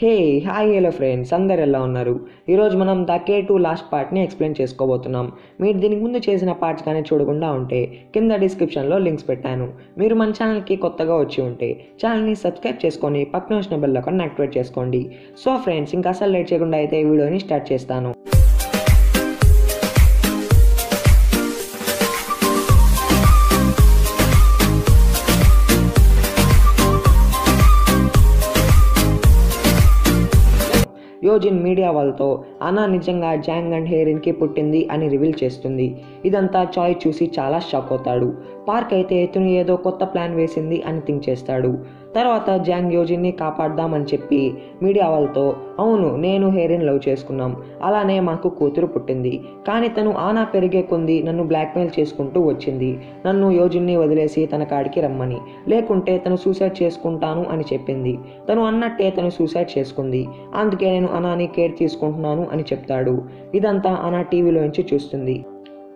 Hey hi hello friends అందరు ఎలా ఉన్నారు? ఈరోజు మనం ద K2 లాస్ట్ పార్ట్ని ఎక్స్ప్లెయిన్ చేసుకోబోతున్నాం. మీరు దీనికి ముందు చేసిన పార్ట్స్ కానీ చూడకుండా ఉంటే కింద డిస్క్రిప్షన్లో లింక్స్ పెట్టాను. మీరు మన ఛానల్కి కొత్తగా వచ్చి ఉంటే ఛానల్ని సబ్స్క్రైబ్ చేసుకొని పక్కన వచ్చిన బెల్ ఐకాన్ యాక్టివేట్ చేసుకోండి. సో ఫ్రెండ్స్, ఇంకా అసలు లేట్ చేయకుండా అయితే ఈ వీడియోని స్టార్ట్ చేస్తాను. యోజిన్ మీడియా వాళ్ళతో అనా నిజంగా జాంగ్ అండ్ హేరిన్కి పుట్టింది అని రివీల్ చేస్తుంది. ఇదంతా చాయ్ చూసి చాలా షాక్ అవుతాడు. పార్క్ అయితే ఇతను ఏదో కొత్త ప్లాన్ వేసింది అని థింక్ చేస్తాడు. తర్వాత జాంగ్ యోజిన్ని కాపాడదామని చెప్పి మీడియా వాళ్ళతో, అవును నేను హేరిన్ లవ్ చేసుకున్నాం, అలానే మాకు కూతురు పుట్టింది, కానీ తను ఆనా పెరిగే కొంది నన్ను బ్లాక్మెయిల్ చేసుకుంటూ వచ్చింది, నన్ను యోజిన్ని వదిలేసి తన కాడికి రమ్మని, లేకుంటే తను సూసైడ్ చేసుకుంటాను అని చెప్పింది. తను అన్నట్టే తను సూసైడ్ చేసుకుంది, అందుకే నేను అనాని కేర్ తీసుకుంటున్నాను అని చెప్తాడు. ఇదంతా అనా టీవీలోంచి చూస్తుంది.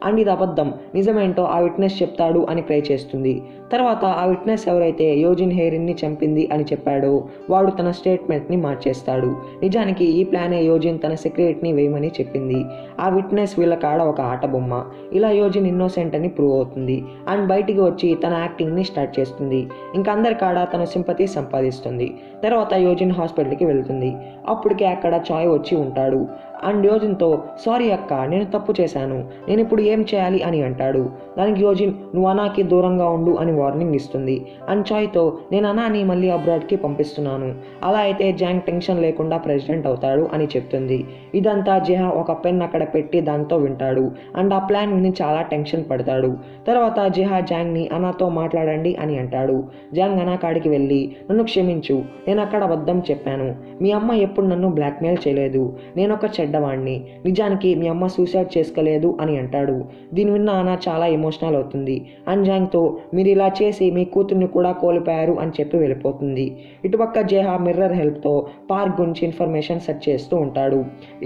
అండ్ ఇది అబద్ధం, నిజమేంటో ఆ విట్నెస్ చెప్తాడు అని ట్రై చేస్తుంది. తర్వాత ఆ విట్నెస్ ఎవరైతే యోజిన్ హేరిన్ని చంపింది అని చెప్పాడో వాడు తన స్టేట్మెంట్ని మార్చేస్తాడు. నిజానికి ఈ ప్లానే యోజిన్ తన సెక్రెట్ని వేయమని చెప్పింది. ఆ విట్నెస్ వీళ్ళ కాడ ఒక ఆట బొమ్మ. ఇలా యోజిన్ ఇన్నోసెంట్ అని ప్రూవ్ అవుతుంది అండ్ బయటికి వచ్చి తన యాక్టింగ్ని స్టార్ట్ చేస్తుంది. ఇంకా అందరి కాడ తన సింపతి సంపాదిస్తుంది. తర్వాత యోజిన్ హాస్పిటల్కి వెళ్తుంది. అప్పటికే అక్కడ చాయ్ వచ్చి ఉంటాడు అండ్ యోజిన్తో, సారీ అక్క, నేను తప్పు చేశాను, నేను ఇప్పుడు ఏం చేయాలి అని అంటాడు. దానికి యోజిన్, నువ్వు అనాకి దూరంగా ఉండు అని వార్నింగ్ ఇస్తుంది. అండ్ చాయ్తో, నేను అనాని మళ్ళీ అబ్రాడ్కి పంపిస్తున్నాను, అలా అయితే జాంగ్ టెన్షన్ లేకుండా ప్రెసిడెంట్ అవుతాడు అని చెప్తుంది. ఇదంతా జెహా ఒక పెన్ అక్కడ పెట్టి దాంతో వింటాడు అండ్ ఆ ప్లాన్ విని చాలా టెన్షన్ పడతాడు. తర్వాత జెహా జాంగ్ని అనాతో మాట్లాడండి అని అంటాడు. జాంగ్ అనా కాడికి వెళ్ళి, నన్ను క్షమించు, నేను అక్కడ అబద్ధం చెప్పాను, మీ అమ్మ ఎప్పుడు నన్ను బ్లాక్మెయిల్ చేయలేదు, నేను ఒక చెడ్డవాణ్ణి, నిజానికి మీ అమ్మ సూసైడ్ చేసుకోలేదు అని అంటాడు. దీని విన్న అనా చాలా ఎమోషనల్ అవుతుంది అండ్ జాంగ్తో, మీరు ఇలా చేసి మీ కూతుర్ని కూడా కోల్పోయారు అని చెప్పి వెళ్ళిపోతుంది. ఇటుపక్క జెహా మిర్రర్ హెల్ప్తో పార్క్ గురించి ఇన్ఫర్మేషన్ సెర్చ్ చేస్తూ ఉంటాడు.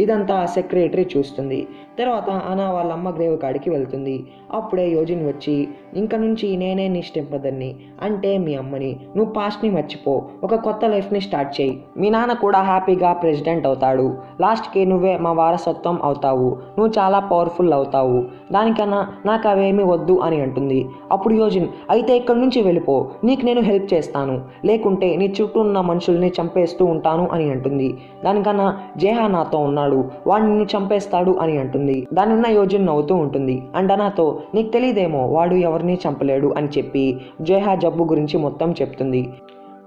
ఇదంతా సెక్రటరీ చూస్తుంది. తర్వాత అనా వాళ్ళ అమ్మ గ్రేవ్ కాడికి వెళ్తుంది. అప్పుడే యోజిన్ వచ్చి, ఇంక నుంచి నేనే నీ స్టెప్ బ్రదర్ని, అంటే మీ అమ్మని, నువ్వు పాస్ట్ని మర్చిపో, ఒక కొత్త లైఫ్ని స్టార్ట్ చేయి, మీ నాన్న కూడా హ్యాపీగా ప్రెసిడెంట్ అవుతాడు, లాస్ట్కి నువ్వే మా వారసత్వం అవుతావు, నువ్వు చాలా పవర్ఫుల్ అవుతావు, దానికన్నా నాకు అవేమీ వద్దు అని అంటుంది. అప్పుడు యోజిన్, అయితే ఇక్కడి నుంచి వెళ్ళిపో, నీకు నేను హెల్ప్ చేస్తాను, లేకుంటే నీ చుట్టూ ఉన్న మనుషుల్ని చంపేస్తూ ఉంటాను అని అంటుంది. దానికన్నా జెహా నాతో ఉన్నాడు, వాడిని చంపేస్తాడు అని అంటుంది. దానిన్న యోజిన్ నవ్వుతూ ఉంటుంది అండ్ అనాతో, నీకు తెలియదేమో వాడు ఎవరిని చంపలేడు అని చెప్పి జెహా జబ్బు గురించి మొత్తం చెప్తుంది.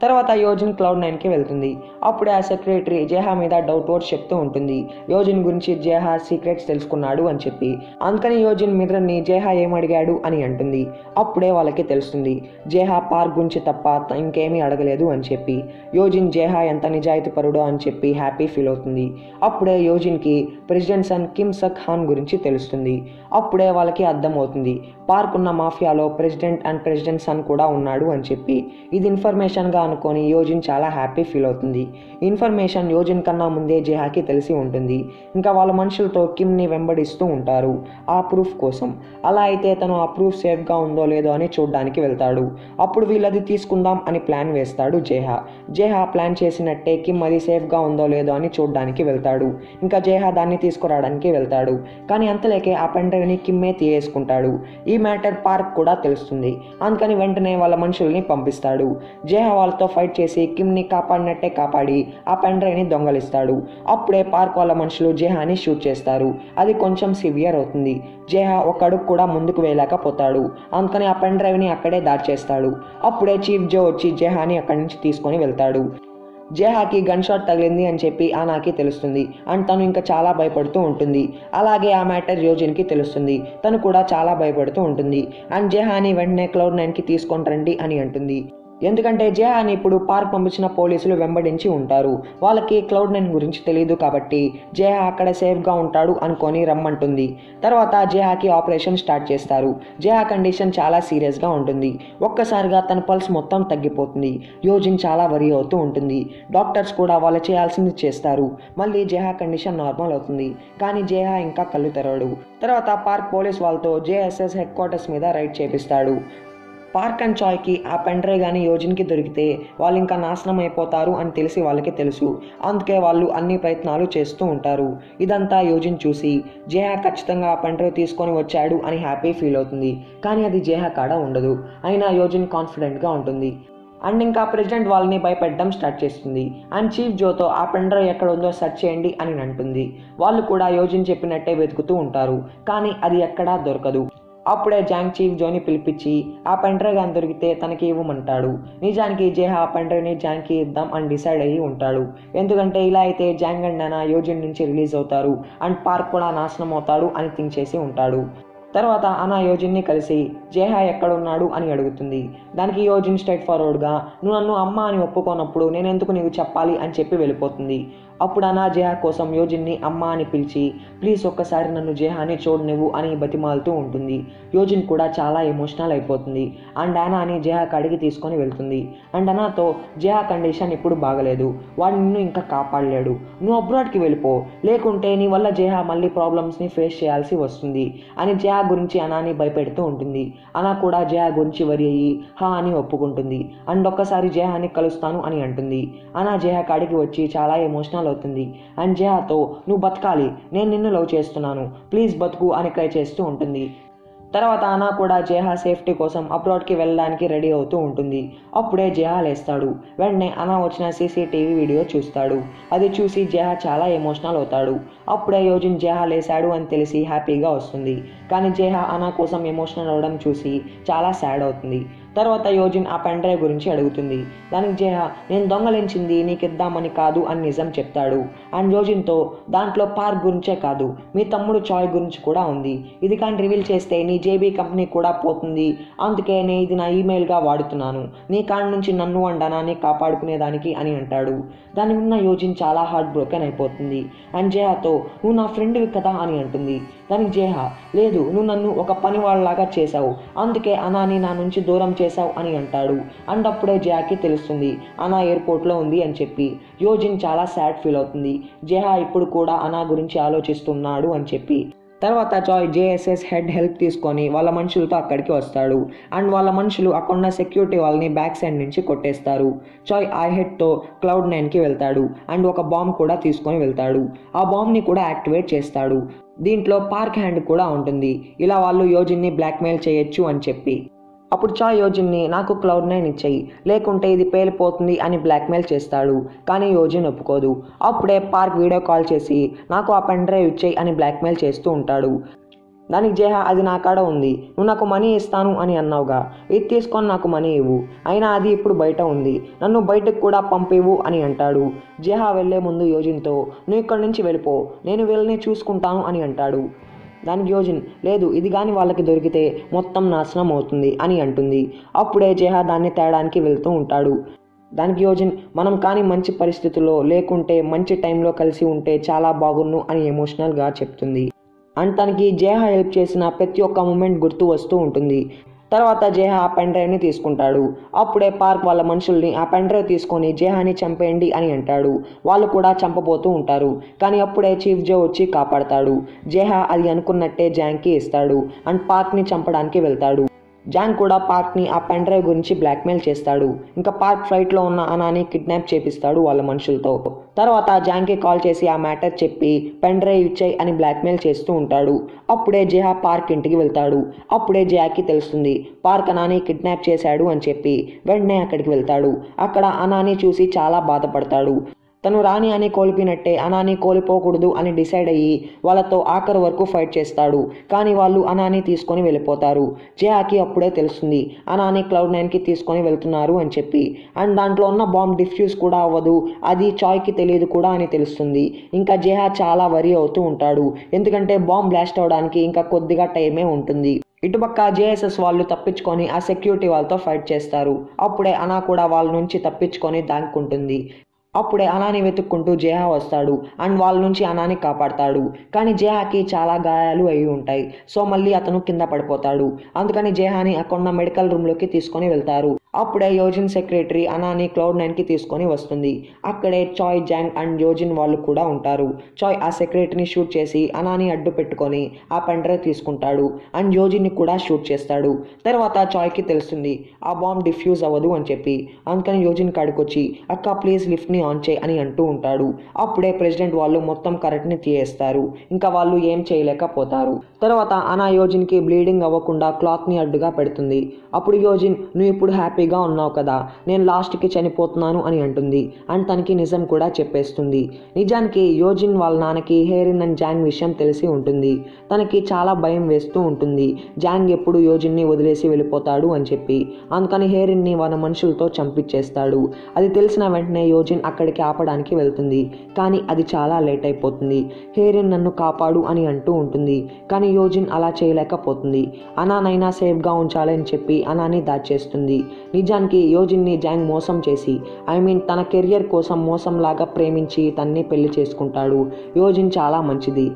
తర్వాత యోజిన్ Cloud9కి వెళ్తుంది. అప్పుడే ఆ సెక్రటరీ జెహా మీద డౌట్ వర్డ్స్ చెప్తూ ఉంటుంది. యోజిన్ గురించి జెహా సీక్రెట్స్ తెలుసుకున్నాడు అని చెప్పి, అందుకని యోజిన్ మిర్రర్ని జెహా ఏమడిగాడు అని అంటుంది. అప్పుడే వాళ్ళకి తెలుస్తుంది జెహా పార్క్ గురించి తప్ప ఇంకేమీ అడగలేదు అని చెప్పి. యోజిన్ జెహా ఎంత నిజాయితీ పరుడో అని చెప్పి హ్యాపీ ఫీల్ అవుతుంది. అప్పుడే యోజిన్కి ప్రెసిడెంట్ సన్ కిమ్ సక్ హాన్ గురించి తెలుస్తుంది. అప్పుడే వాళ్ళకి అర్థమవుతుంది పార్క్ ఉన్న మాఫియాలో ప్రెసిడెంట్ అండ్ ప్రెసిడెంట్ సన్ కూడా ఉన్నాడు అని చెప్పి. ఇది ఇన్ఫర్మేషన్గా అనుకొని యోజిన్ చాలా హ్యాపీ ఫీల్ అవుతుంది. ఇన్ఫర్మేషన్ యోజిన్ కన్నా ముందే జెహాకి తెలిసి ఉంటుంది. ఇంకా వాళ్ళ మనుషులతో కిమ్ని వెంబడిస్తూ ఉంటారు ఆ ప్రూఫ్ కోసం. అలా అయితే తను ఆ ప్రూఫ్ సేఫ్గా ఉందో లేదో అని చూడడానికి వెళ్తాడు. అప్పుడు వీళ్ళది తీసుకుందాం అని ప్లాన్ వేస్తాడు జెహా. జెహా ప్లాన్ చేసినట్టే కిమ్ అది సేఫ్గా ఉందో లేదో అని చూడడానికి వెళ్తాడు. ఇంకా జెహా దాన్ని తీసుకురావడానికి వెళ్తాడు. కానీ అంతలేకే ఆ పెన్ డ్రైవ్ని కిమ్మే తీయేసుకుంటాడు. ఈ మ్యాటర్ పార్క్ కూడా తెలుస్తుంది. అందుకని వెంటనే వాళ్ళ మనుషుల్ని పంపిస్తాడు. జెహా వాళ్ళతో ఫైట్ చేసి కిమ్ని కాపాడినట్టే కాపాడి ఆ పెన్ డ్రైవ్ని దొంగలిస్తాడు. అప్పుడే పార్క్ వాళ్ళ మనుషులు జెహాని షూట్ చేస్తారు. అది కొంచెం సివియర్ అవుతుంది. జెహా ఒక అడుగు కూడా ముందుకు వేయలేకపోతాడు. అందుకని ఆ పెన్ డ్రైవ్ని అక్కడే దాచేస్తాడు. అప్పుడే చీఫ్ జో వచ్చి జెహాని అక్కడి నుంచి తీసుకొని వెళ్తాడు. జెహాకి గన్ షాట్ తగిలింది అని చెప్పి ఆనాకి తెలుస్తుంది అండ్ తను ఇంకా చాలా భయపడుతూ ఉంటుంది. అలాగే ఆ మ్యాటర్ యోజిన్కి తెలుస్తుంది. తను కూడా చాలా భయపడుతూ ఉంటుంది అండ్ జెహాని వెంటనే Cloud9కి తీసుకొని రండి అని అంటుంది. ఎందుకంటే జెహాని ఇప్పుడు పార్క్ పంపించిన పోలీసులు వెంబడించి ఉంటారు. వాళ్ళకి Cloud9 గురించి తెలియదు కాబట్టి జెహా అక్కడ సేఫ్గా ఉంటాడు అనుకొని రమ్మంటుంది. తర్వాత జెహాకి ఆపరేషన్ స్టార్ట్ చేస్తారు. జెహా కండిషన్ చాలా సీరియస్గా ఉంటుంది. ఒక్కసారిగా తన పల్స్ మొత్తం తగ్గిపోతుంది. యోజిన్ చాలా వరీ అవుతూ ఉంటుంది. డాక్టర్స్ కూడా వాళ్ళు చేయాల్సింది చేస్తారు. మళ్ళీ జెహా కండిషన్ నార్మల్ అవుతుంది. కానీ జెహా ఇంకా కళ్ళు తెరవడు. తర్వాత పార్క్ పోలీస్ వాళ్ళతో JSS హెడ్ క్వార్టర్స్ మీద రైడ్ చేపిస్తాడు. పార్క్ అండ్ చాయ్కి ఆ పెన్ డ్రైవ్ కానీ యోజిన్కి దొరికితే వాళ్ళు ఇంకా నాశనం అయిపోతారు అని తెలిసి వాళ్ళకి తెలుసు. అందుకే వాళ్ళు అన్ని ప్రయత్నాలు చేస్తూ ఉంటారు. ఇదంతా యోజిన్ చూసి జేహా ఖచ్చితంగా ఆ పెన్ డ్రైవ్ తీసుకొని వచ్చాడు అని హ్యాపీ ఫీల్ అవుతుంది. కానీ అది జేహా కాడ ఉండదు. అయినా యోజిన్ కాన్ఫిడెంట్గా ఉంటుంది. అండ్ ఇంకా ప్రెసిడెంట్ వాళ్ళని భయపెట్టడం స్టార్ట్ చేస్తుంది. అండ్ చీఫ్ జోతో ఆ పెన్ డ్రైవ్ ఎక్కడ ఉందో సెర్చ్ చేయండి అని అంటుంది. వాళ్ళు కూడా యోజిన్ చెప్పినట్టే వెతుకుతూ ఉంటారు. కానీ అది ఎక్కడా దొరకదు. అప్పుడే జాంగ్ చీఫ్ జోని పిలిపించి ఆ పెన్ డ్రైవ్ కానీ దొరికితే తనకి ఇవ్వమంటాడు. నిజానికి జేహా ఆ పెన్ డ్రైవ్ని జాంగ్కి ఇద్దాం అని డిసైడ్ అయ్యి ఉంటాడు. ఎందుకంటే ఇలా అయితే జాంగ్ అండ్ నానా యోజిన్ నుంచి రిలీజ్ అవుతారు అండ్ పార్క్ కూడా నాశనం అవుతాడు అని థింక్ చేసి ఉంటాడు. తర్వాత అనా యోజిన్ని కలిసి జేహా ఎక్కడున్నాడు అని అడుగుతుంది. దానికి యోజిన్ స్ట్రైట్ ఫార్వర్డ్గా నువ్వు నన్ను అమ్మ అని ఒప్పుకోనప్పుడు నేనెందుకు నీకు చెప్పాలి అని చెప్పి వెళ్ళిపోతుంది. అప్పుడు అనా జేహా కోసం యోజిన్ని అమ్మ అని పిలిచి ప్లీజ్ ఒక్కసారి నన్ను జేహాని చూడనివ్వు అని బతిమాలుతూ ఉంటుంది. యోజిన్ కూడా చాలా ఎమోషనల్ అయిపోతుంది. అండ్ అనాని జేహా కాడికి తీసుకొని వెళ్తుంది. అండ్ అనాతో జేహా కండిషన్ ఇప్పుడు బాగలేదు, వాడు నిన్ను ఇంకా కాపాడలేడు, నువ్వు అబ్రాడ్కి వెళ్ళిపో, లేకుంటే నీ వల్ల జేహా మళ్ళీ ప్రాబ్లమ్స్ని ఫేస్ చేయాల్సి వస్తుంది అని జేహా గురించి అనాని భయపెడుతూ ఉంటుంది. అనా కూడా జేహా గురించి వరి అయ్యి హా అని ఒప్పుకుంటుంది. అండ్ ఒక్కసారి జేహాని కలుస్తాను అని అంటుంది. అనా జేహా కాడికి వచ్చి చాలా ఎమోషనల్ అవుతుంది. అండ్ జేహాతో నువ్వు బతకాలి, నేను నిన్ను లవ్ చేస్తున్నాను, ప్లీజ్ బతుకు అని ట్రై చేస్తూ ఉంటుంది. తర్వాత అనా కూడా జేహా సేఫ్టీ కోసం అబ్రాడ్కి వెళ్ళడానికి రెడీ అవుతూ ఉంటుంది. అప్పుడే జేహా లేస్తాడు. వెంటనే అనా వచ్చిన సీసీటీవీ వీడియో చూస్తాడు. అది చూసి జేహా చాలా ఎమోషనల్ అవుతాడు. అప్పుడే యోజిన్ జేహా లేశాడు అని తెలిసి హ్యాపీగా వస్తుంది. కానీ జేహా అనా కోసం ఎమోషనల్ అవ్వడం చూసి చాలా సాడ్ అవుతుంది. తర్వాత యోజిన్ ఆ పెన్ డ్రైవ్ గురించి అడుగుతుంది. దానికి జేహా నేను దొంగలించింది నీకిద్దామని కాదు అని నిజం చెప్తాడు. అండ్ యోజిన్తో దాంట్లో పార్క్ గురించే కాదు మీ తమ్ముడు చాయ్ గురించి కూడా ఉంది, ఇది కానీ రివీల్ చేస్తే నీ జేబీ కంపెనీ కూడా పోతుంది, అందుకే నేను ఇది నా ఈమెయిల్గా వాడుతున్నాను, నీ కాడ నుంచి నన్ను అండ్ అనాని కాపాడుకునేదానికి అని అంటాడు. దాని విన్న యోజిన్ చాలా హార్ట్ బ్రోకెన్ అయిపోతుంది. అండ్ జేహాతో నువ్వు నా ఫ్రెండ్వి కదా అని అంటుంది. దానికి జేహా లేదు, నువ్వు నన్ను ఒక పని వాళ్ళలాగా చేశావు, అందుకే అనాని నా నుంచి దూరం చేశావు అని అంటాడు. అండ్ అప్పుడే జేహాకి తెలుస్తుంది అనా ఎయిర్పోర్ట్లో ఉంది అని చెప్పి. యోజిన్ చాలా సాడ్ ఫీల్ అవుతుంది. జేహా ఇప్పుడు కూడా అనా గురించి ఆలోచిస్తున్నాడు అని చెప్పి. తర్వాత చాయ్ జేఎస్ఎస్ హెడ్ హెల్ప్ తీసుకొని వాళ్ళ మనుషులతో అక్కడికి వస్తాడు. అండ్ వాళ్ళ మనుషులు అక్కడున్న సెక్యూరిటీ వాళ్ళని బ్యాక్ సైడ్ నుంచి కొట్టేస్తారు. చాయ్ ఆ హెడ్తో Cloud9కి వెళ్తాడు అండ్ ఒక బాంబ్ కూడా తీసుకొని వెళ్తాడు. ఆ బాంబ్ని కూడా యాక్టివేట్ చేస్తాడు. దీంట్లో పార్క్ హ్యాండ్ కూడా ఉంటుంది. ఇలా వాళ్ళు యోజిన్ని బ్లాక్మెయిల్ చేయొచ్చు అని చెప్పి. అప్పుడు చాయ్ యోజిన్ని నాకు Cloud9 ఇచ్చేయి, లేకుంటే ఇది పేలిపోతుంది అని బ్లాక్మెయిల్ చేస్తాడు. కానీ యోజిన్ ఒప్పుకోదు. అప్పుడే పార్క్ వీడియో కాల్ చేసి నాకు ఆ పెన్ డ్రైవ్ ఇచ్చేయి అని బ్లాక్మెయిల్ చేస్తూ ఉంటాడు. దానికి జేహా అది నా కాడ ఉంది, నువ్వు నాకు మనీ ఇస్తాను అని అన్నావుగా, ఇది తీసుకొని నాకు మనీ ఇవ్వు, అయినా అది ఇప్పుడు బయట ఉంది, నన్ను బయటకు కూడా పంపివ్వు అని అంటాడు. జేహా వెళ్లే ముందు యోజిన్తో నువ్వు ఇక్కడి నుంచి వెళ్ళిపో, నేను వీళ్ళని చూసుకుంటాను అని అంటాడు. దానికి యోజిన్ లేదు, ఇది కానీ వాళ్ళకి దొరికితే మొత్తం నాశనం అవుతుంది అని అంటుంది. అప్పుడే జేహా దాన్ని తేడానికి వెళ్తూ ఉంటాడు. దానికి యోజిన్ మనం కానీ మంచి పరిస్థితుల్లో లేకుంటే మంచి టైంలో కలిసి ఉంటే చాలా బాగున్ను అని ఎమోషనల్గా చెప్తుంది. అండ్ తనకి జేహా హెల్ప్ చేసిన ప్రతి ఒక్క మూమెంట్ గుర్తు వస్తూ ఉంటుంది. తర్వాత జేహా ఆ పెన్ డ్రైవ్ని తీసుకుంటాడు. అప్పుడే పార్క్ వాళ్ళ మనుషుల్ని ఆ పెన్ డ్రైవ్ తీసుకొని జేహాని చంపేయండి అని అంటాడు. వాళ్ళు కూడా చంపబోతూ ఉంటారు. కానీ అప్పుడే చీఫ్ జో వచ్చి కాపాడతాడు. జేహా అది అనుకున్నట్టే జాంగ్కి ఇస్తాడు అండ్ పార్క్ని చంపడానికి వెళ్తాడు. జాంగ్ కూడా పార్క్ని ఆ పెన్ డ్రైవ్ గురించి బ్లాక్మెయిల్ చేస్తాడు. ఇంకా పార్క్ ఫ్లైట్లో ఉన్న అనాని కిడ్నాప్ చేపిస్తాడు వాళ్ళ మనుషులతో. తర్వాత జాంగ్కి కాల్ చేసి ఆ మ్యాటర్ చెప్పి పెన్ డ్రైవ్ ఇచ్చేయి అని బ్లాక్మెయిల్ చేస్తూ ఉంటాడు. అప్పుడే జేహా పార్క్ ఇంటికి వెళ్తాడు. అప్పుడే జేహాకి తెలుస్తుంది పార్క్ అనాని కిడ్నాప్ చేశాడు అని చెప్పి. వెంటనే అక్కడికి వెళ్తాడు. అక్కడ అనాని చూసి చాలా బాధపడతాడు. తను రాణి అని కోల్పోయినట్టే అనాని కోల్పోకూడదు అని డిసైడ్ అయ్యి వాళ్ళతో ఆఖరి వరకు ఫైట్ చేస్తాడు. కానీ వాళ్ళు అనాని తీసుకొని వెళ్ళిపోతారు. జేహాకి అప్పుడే తెలుస్తుంది అనాని Cloud9కి తీసుకొని వెళ్తున్నారు అని చెప్పి. అండ్ దాంట్లో ఉన్న బాంబ్ డిఫ్యూజ్ కూడా అవ్వదు, అది చాయ్కి తెలియదు కూడా అని తెలుస్తుంది. ఇంకా జేహా చాలా వరీ అవుతూ ఉంటాడు. ఎందుకంటే బాంబ్ బ్లాస్ట్ అవడానికి ఇంకా కొద్దిగా టైమే ఉంటుంది. ఇటుపక్క జేఎస్ఎస్ వాళ్ళు తప్పించుకొని ఆ సెక్యూరిటీ వాళ్ళతో ఫైట్ చేస్తారు. అప్పుడే అనా కూడా వాళ్ళ నుంచి తప్పించుకొని దాక్కుంటుంది. అప్పుడే అనాని వెతుక్కుంటూ జేహా వస్తాడు అండ్ వాళ్ళ నుంచి అనాని కాపాడతాడు. కానీ జేహాకి చాలా గాయాలు అయి ఉంటాయి. సో మళ్ళీ అతను కింద పడిపోతాడు. అందుకని జేహాని అక్కడున్న మెడికల్ రూమ్లోకి తీసుకొని వెళ్తారు. అప్పుడే యోజిన్ సెక్రటరీ అనాని Cloud9కి తీసుకొని వస్తుంది. అక్కడే చాయ్, జాంగ్ అండ్ యోజిన్ వాళ్ళు కూడా ఉంటారు. చాయ్ ఆ సెక్రటరీని షూట్ చేసి అనాని అడ్డు పెట్టుకొని ఆ పెన్ డ్రైవ్ తీసుకుంటాడు అండ్ యోజిన్ని కూడా షూట్ చేస్తాడు. తర్వాత చాయ్కి తెలుస్తుంది ఆ బాంబ్ డిఫ్యూజ్ అవ్వదు అని చెప్పి. అందుకని యోజిన్ కాడికొచ్చి అక్క ప్లీజ్ లిఫ్ట్ని ఆన్ చేయి అని అంటూ ఉంటాడు. అప్పుడే ప్రెసిడెంట్ వాళ్ళు మొత్తం కరెంట్ని తీయేస్తారు. ఇంకా వాళ్ళు ఏం చేయలేకపోతారు. తర్వాత అనా యోజిన్కి బ్లీడింగ్ అవ్వకుండా క్లాత్ని అడ్డుగా పెడుతుంది. అప్పుడు యోజిన్ నువ్వు ఇప్పుడు హ్యాపీగా ఉన్నావు కదా, నేను లాస్ట్కి చనిపోతున్నాను అని అంటుంది అండ్ తనకి నిజం కూడా చెప్పేస్తుంది. నిజానికి యోజిన్ వాళ్ళ నాన్నకి హేరిన్ అండ్ జాంగ్ విషయం తెలిసి ఉంటుంది. తనకి చాలా భయం వేస్తూ ఉంటుంది జాంగ్ ఎప్పుడు యోజిన్ని వదిలేసి వెళ్ళిపోతాడు అని చెప్పి. అందుకని హేరిన్ని వాళ్ళ మనుషులతో చంపించేస్తాడు. అది తెలిసిన వెంటనే యోజిన్ అక్కడికి ఆపడానికి వెళ్తుంది. కానీ అది చాలా లేట్ అయిపోతుంది. హేరిన్ నన్ను కాపాడు అని అంటూ ఉంటుంది. కానీ యోజిన్ అలా చేయలేకపోతుంది. అనానైనా సేఫ్గా ఉంచాలని చెప్పి అనాని దాచేస్తుంది. నిజానికి యోజిన్ని జాంగ్ మోసం చేసి తన కెరియర్ కోసం మోసంలాగా ప్రేమించి తన్ని పెళ్లి చేసుకుంటాడు. యోజిన్ చాలా మంచిది,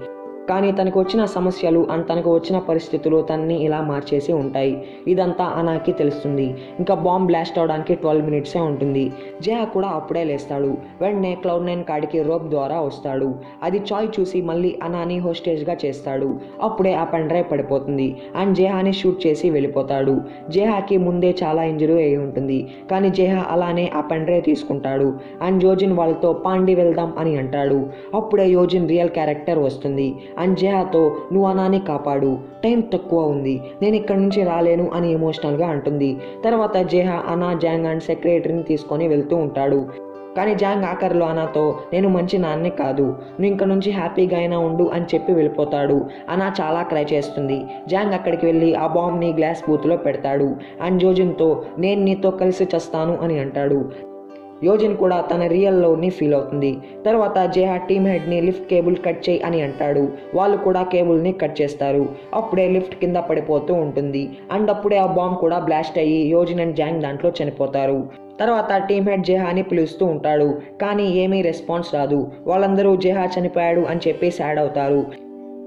కానీ తనకు వచ్చిన సమస్యలు అండ్ తనకు వచ్చిన పరిస్థితులు తనని ఇలా మార్చేసి ఉంటాయి. ఇదంతా అనాకి తెలుస్తుంది. ఇంకా బాంబ్ బ్లాస్ట్ అవడానికి 12 మినిట్సే ఉంటుంది. జేహా కూడా అప్పుడే లేస్తాడు. వెంటనే Cloud9 కాడికి రోప్ ద్వారా వస్తాడు. అది చాయ్ చూసి మళ్ళీ అనాని హోస్టేజ్గా చేస్తాడు. అప్పుడే ఆ పెన్ డ్రైవ్ పడిపోతుంది అండ్ జేహాని షూట్ చేసి వెళ్ళిపోతాడు. జేహాకి ముందే చాలా ఇంజరీ అయి ఉంటుంది. కానీ జేహా అలానే ఆ పెన్ డ్రైవ్ తీసుకుంటాడు అండ్ యోజిన్ వాళ్ళతో పాండి వెళ్దాం అని అంటాడు. అప్పుడే యోజిన్ రియల్ క్యారెక్టర్ వస్తుంది అండ్ జేహాతో నువ్వు అనాని కాపాడు, టైం తక్కువ ఉంది, నేను ఇక్కడ నుంచి రాలేను అని ఎమోషనల్గా అంటుంది. తర్వాత జేహా అనా, జాంగ్ అండ్ సెక్రటరీని తీసుకొని వెళ్తూ ఉంటాడు. కానీ జాంగ్ ఆఖరిలో అనాతో నేను మంచి నాన్నే కాదు, నువ్వు ఇంక నుంచి హ్యాపీగా అయినా ఉండు అని చెప్పి వెళ్ళిపోతాడు. అనా చాలా క్రై చేస్తుంది. జాంగ్ అక్కడికి వెళ్ళి ఆ బాంబ్ని గ్లాస్ బూత్లో పెడతాడు అండ్ యోజిన్తో నేను నీతో కలిసి చస్తాను అని అంటాడు. యోజిన్ కూడా తన రియల్ లవ్ని ఫీల్ అవుతుంది. తర్వాత జేహా టీమ్ హెడ్ని లిఫ్ట్ కేబుల్ కట్ చేయి అని అంటాడు. వాళ్ళు కూడా కేబుల్ని కట్ చేస్తారు. అప్పుడే లిఫ్ట్ కింద పడిపోతూ ఉంటుంది అండ్ అప్పుడే ఆ బాంబ్ కూడా బ్లాస్ట్ అయ్యి యోజిన్ అండ్ జాంగ్ దాంట్లో చనిపోతారు. తర్వాత టీమ్ హెడ్ జేహాని పిలుస్తూ ఉంటాడు, కానీ ఏమీ రెస్పాన్స్ రాదు. వాళ్ళందరూ జేహా చనిపోయాడు అని చెప్పి సాడ్ అవుతారు.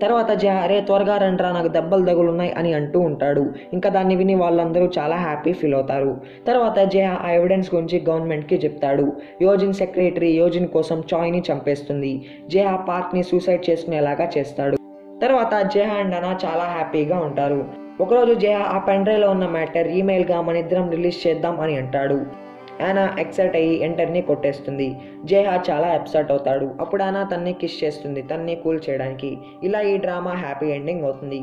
తర్వాత జేహా అరే త్వరగా రండ్రా నాకు దెబ్బలు తగులున్నాయి అని అంటూ ఉంటాడు. ఇంకా దాన్ని విని వాళ్ళందరూ చాలా హ్యాపీ ఫీల్ అవుతారు. తర్వాత జేహా ఆ ఎవిడెన్స్ గురించి గవర్నమెంట్కి చెప్తాడు. యోజిన్ సెక్రటరీ యోజిన్ కోసం చాయ్ని చంపేస్తుంది. జేహా పార్క్ని సూసైడ్ చేసుకునేలాగా చేస్తాడు. తర్వాత జేహా అండ్ అనా చాలా హ్యాపీగా ఉంటారు. ఒకరోజు జేహా ఆ పెన్ డ్రైవ్లో ఉన్న మ్యాటర్ ఈమెయిల్గా మన ఇద్దరం రిలీజ్ చేద్దాం అని అంటాడు. యానా ఎక్సైట్ అయ్యి ఎంటర్ని కొట్టేస్తుంది. జేహా చాలా అప్సెట్ అవుతాడు. అప్పుడు యానా తన్ని కిస్ చేస్తుంది తన్ని కూల్ చేయడానికి. ఇలా ఈ డ్రామా హ్యాపీ ఎండింగ్ అవుతుంది.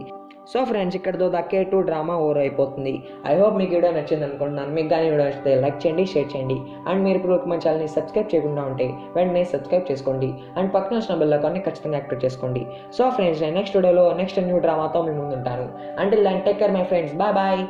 సో ఫ్రెండ్స్, ఇక్కడతో ద K2 డ్రామా ఓవర్ అయిపోతుంది. ఐ హోప్ మీకు వీడియో నచ్చింది అనుకుంటున్నాను. మీకు కానీ వీడియో నచ్చితే లైక్ చేయండి, షేర్ చేయండి అండ్ మీరు ఇప్పుడు మన ఛానల్ని సబ్స్క్రైబ్ చేయకుండా ఉంటే వెంటనే సబ్స్క్రైబ్ చేసుకోండి అండ్ పక్కన వచ్చిన బెల్ ఐకాన్ని ఖచ్చితంగా యాక్టివేట్ చేసుకోండి. సో ఫ్రెండ్స్, నేను నెక్స్ట్ వీడియోలో నెక్స్ట్ న్యూ డ్రామాతో మీ ముందు ఉంటాను. Until then take care my friends, bye bye.